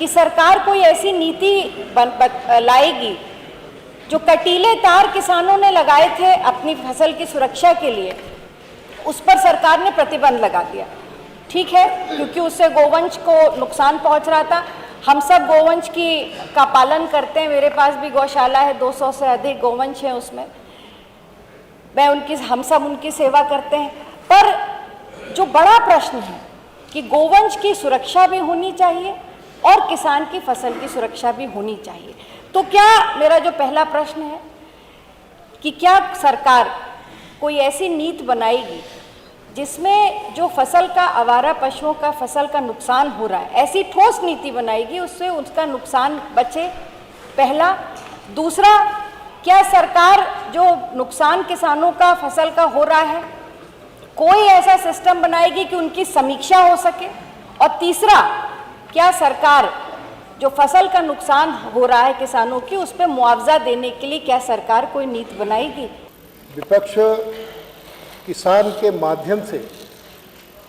कि सरकार कोई ऐसी नीति लाएगी जो कटीले तार किसानों ने लगाए थे अपनी फसल की सुरक्षा के लिए, उस पर सरकार ने प्रतिबंध लगा दिया। ठीक है, क्योंकि उससे गोवंश को नुकसान पहुंच रहा था। हम सब गोवंश का पालन करते हैं, मेरे पास भी गौशाला है, 200 से अधिक गोवंश हैं उसमें, हम सब उनकी सेवा करते हैं। पर जो बड़ा प्रश्न है कि गोवंश की सुरक्षा भी होनी चाहिए और किसान की फसल की सुरक्षा भी होनी चाहिए। तो क्या मेरा जो पहला प्रश्न है कि क्या सरकार कोई ऐसी नीति बनाएगी जिसमें जो फसल का, आवारा पशुओं का फसल का नुकसान हो रहा है, ऐसी ठोस नीति बनाएगी उससे उसका नुकसान बचे, पहला। दूसरा, क्या सरकार जो नुकसान किसानों का फसल का हो रहा है कोई ऐसा सिस्टम बनाएगी कि उनकी समीक्षा हो सके, और तीसरा, क्या सरकार जो फसल का नुकसान हो रहा है किसानों की उस पर मुआवजा देने के लिए क्या सरकार कोई नीति बनाएगी? विपक्ष किसान के माध्यम से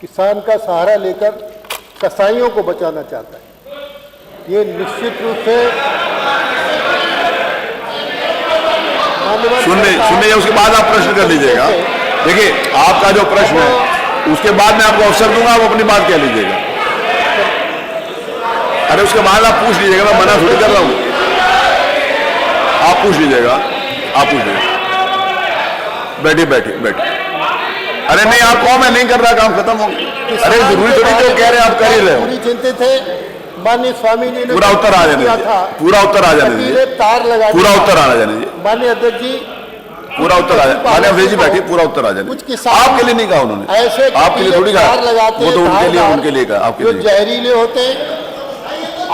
किसान का सहारा लेकर कसाईयों को बचाना चाहता है। ये निश्चित रूप से सुनिए, उसके बाद आप प्रश्न कर लीजिएगा। देखिए, आपका जो प्रश्न है उसके बाद मैं आपको अवसर दूंगा, आप अपनी बात कह लीजिएगा। अरे उसके बाद आप पूछ लीजिएगा, मैं मना थोड़ी कर रहा हूं। आप पूछ लीजिएगा, आप पूछ लीजिएगा। बैठिए। अरे नहीं, आप कहो मैं नहीं कर रहा, काम खत्म हो गया। अरे जरूरी थोड़ी जो कह रहे हैं आप कर ही रहे हो। पूरी चिंतित थे माननीय स्वामी जी ने पूरा उत्तर आ जाने दीजिए, पूरा उत्तर आ जाने दीजिए, तार लगा पूरा उत्तर आ जाने दीजिए। माननीय अध्यक्ष जी, पूरा उत्तर आ जाए। माननीय अध्यक्ष जी बैठिए, पूरा उत्तर आ जाए। कुछ किसान आपके लिए नहीं कहा उन्होंने, ऐसे आपके लिए थोड़ी कहा, वो तो उनके लिए कहा, आपके लिए। जहरीले होते,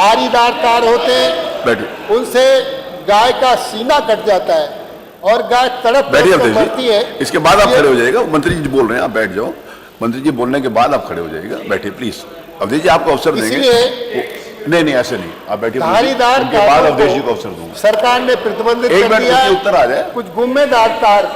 आरीदार तार होते, बैठिए। उनसे गाय का सीना कट जाता है और गाय तड़प मरती है। इसके बाद आप खड़े हो जाएगा। मंत्री जी बोल रहे हैं, आप बैठ जाओ। मंत्री जी बोलने के बाद आप खड़े हो जाएगा। बैठिए प्लीज। अवधेश जी आपको अवसर देंगे। नहीं, ऐसे नहीं, आप बैठिए। धारीदार के बाद अवधेश जी को अवसर दूंगा। सरकार ने प्रतिबंधित कर दिया है। उत्तर आ जाए। कुछ गुम्मेदार तार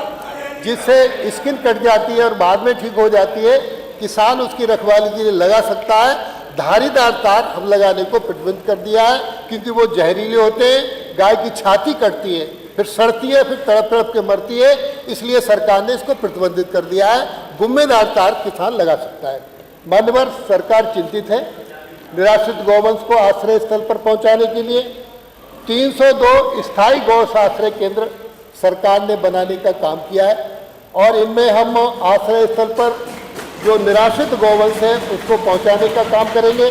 जिससे स्किन कट जाती है और बाद में ठीक हो जाती है, किसान उसकी रखवाली के लिए लगा सकता है। धारीदार तार हम लगाने को प्रतिबंध कर दिया है क्योंकि वो जहरीले होते हैं, गाय की छाती कटती है, फिर सड़ती है, फिर तड़प के मरती है, इसलिए सरकार ने इसको प्रतिबंधित कर दिया है। गुम्मेदार तार किसान लगा सकता है। मान्यवर, सरकार चिंतित है। निराश्रित गौवंश को आश्रय स्थल पर पहुंचाने के लिए 302 स्थायी गौ आश्रय केंद्र सरकार ने बनाने का काम किया है और इनमें हम आश्रय स्थल पर जो निराश्रित गौवंश है उसको पहुंचाने का काम करेंगे।